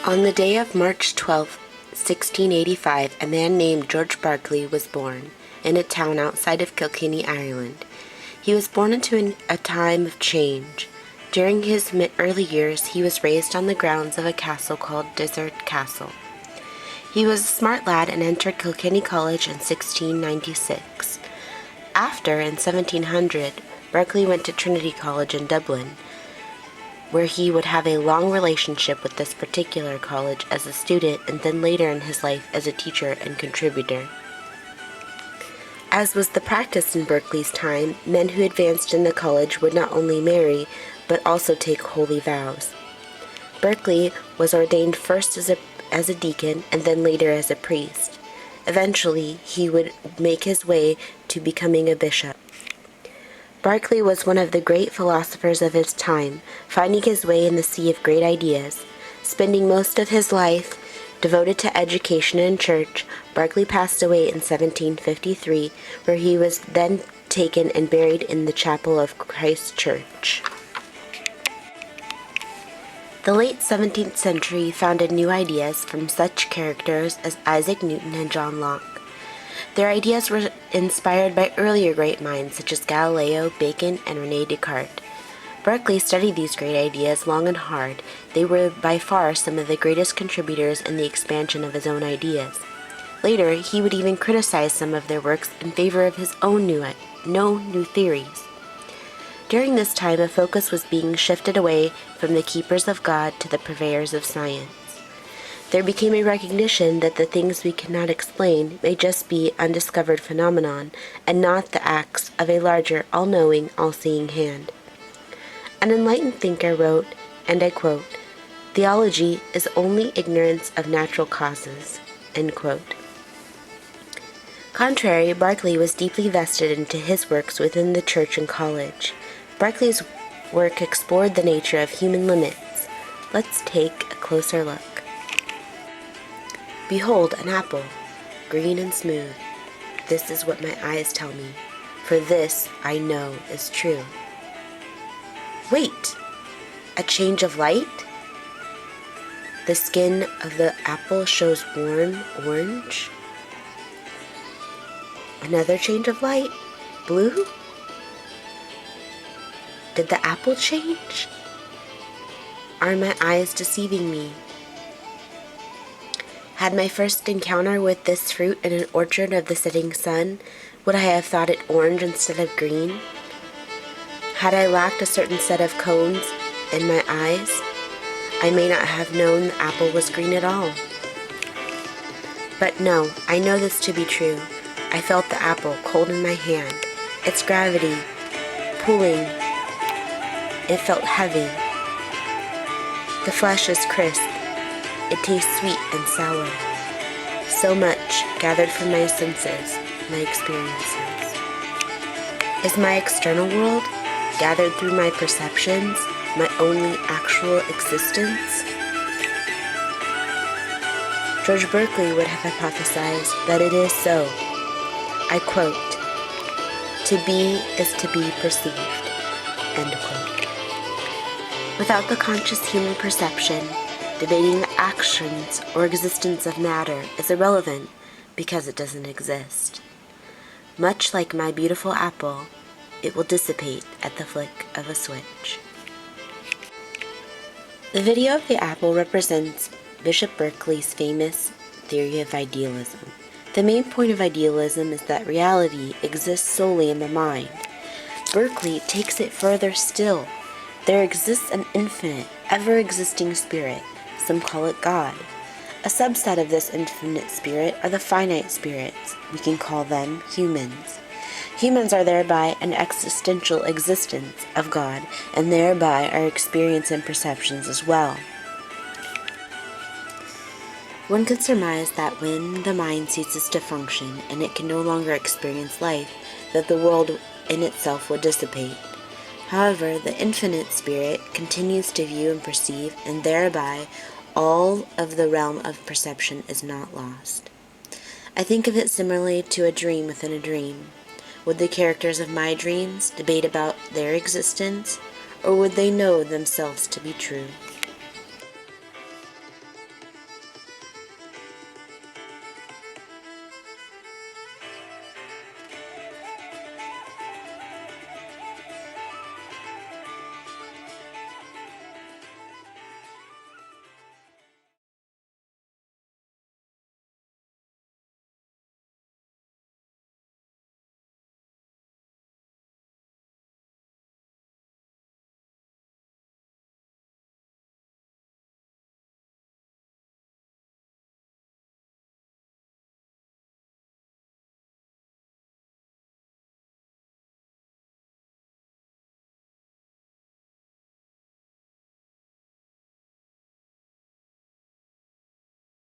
On the day of March 12, 1685, a man named George Berkeley was born in a town outside of Kilkenny, Ireland. He was born into a time of change. During his early years, he was raised on the grounds of a castle called Desert Castle. He was a smart lad and entered Kilkenny College in 1696. After, in 1700, Berkeley went to Trinity College in Dublin, where he would have a long relationship with this particular college as a student and then later in his life as a teacher and contributor. As was the practice in Berkeley's time, men who advanced in the college would not only marry, but also take holy vows. Berkeley was ordained first as a deacon and then later as a priest. Eventually, he would make his way to becoming a bishop. Berkeley was one of the great philosophers of his time, finding his way in the sea of great ideas. Spending most of his life devoted to education and church, Berkeley passed away in 1753, where he was then taken and buried in the chapel of Christ Church. The late 17th century founded new ideas from such characters as Isaac Newton and John Locke. Their ideas were inspired by earlier great minds such as Galileo, Bacon, and René Descartes. Berkeley studied these great ideas long and hard. They were by far some of the greatest contributors in the expansion of his own ideas. Later, he would even criticize some of their works in favor of his own new theories. During this time, a focus was being shifted away from the keepers of God to the purveyors of science. There became a recognition that the things we cannot explain may just be undiscovered phenomenon and not the acts of a larger, all-knowing, all-seeing hand. An enlightened thinker wrote, and I quote, "Theology is only ignorance of natural causes," end quote. Contrary, Berkeley was deeply vested into his works within the church and college. Berkeley's work explored the nature of human limits. Let's take a closer look. Behold an apple, green and smooth. This is what my eyes tell me, for this I know is true. Wait! A change of light? The skin of the apple shows warm orange. Another change of light? Blue? Did the apple change? Are my eyes deceiving me? Had my first encounter with this fruit in an orchard of the setting sun, would I have thought it orange instead of green? Had I lacked a certain set of cones in my eyes, I may not have known the apple was green at all. But no, I know this to be true. I felt the apple cold in my hand, its gravity pulling. It felt heavy. The flesh is crisp. It tastes sweet and sour. So much gathered from my senses, my experiences. Is my external world, gathered through my perceptions, my only actual existence? George Berkeley would have hypothesized that it is so. I quote, "To be is to be perceived," end quote. Without the conscious human perception, debating the actions or existence of matter is irrelevant because it doesn't exist. Much like my beautiful apple, it will dissipate at the flick of a switch. The video of the apple represents Bishop Berkeley's famous theory of idealism. The main point of idealism is that reality exists solely in the mind. Berkeley takes it further still. There exists an infinite, ever-existing spirit. Some call it God. A subset of this infinite spirit are the finite spirits. We can call them humans. Humans are thereby an existential existence of God, and thereby our experience and perceptions as well. One can surmise that when the mind ceases to function and it can no longer experience life, that the world in itself will dissipate. However, the infinite spirit continues to view and perceive, and thereby all of the realm of perception is not lost. I think of it similarly to a dream within a dream. Would the characters of my dreams debate about their existence, or would they know themselves to be true?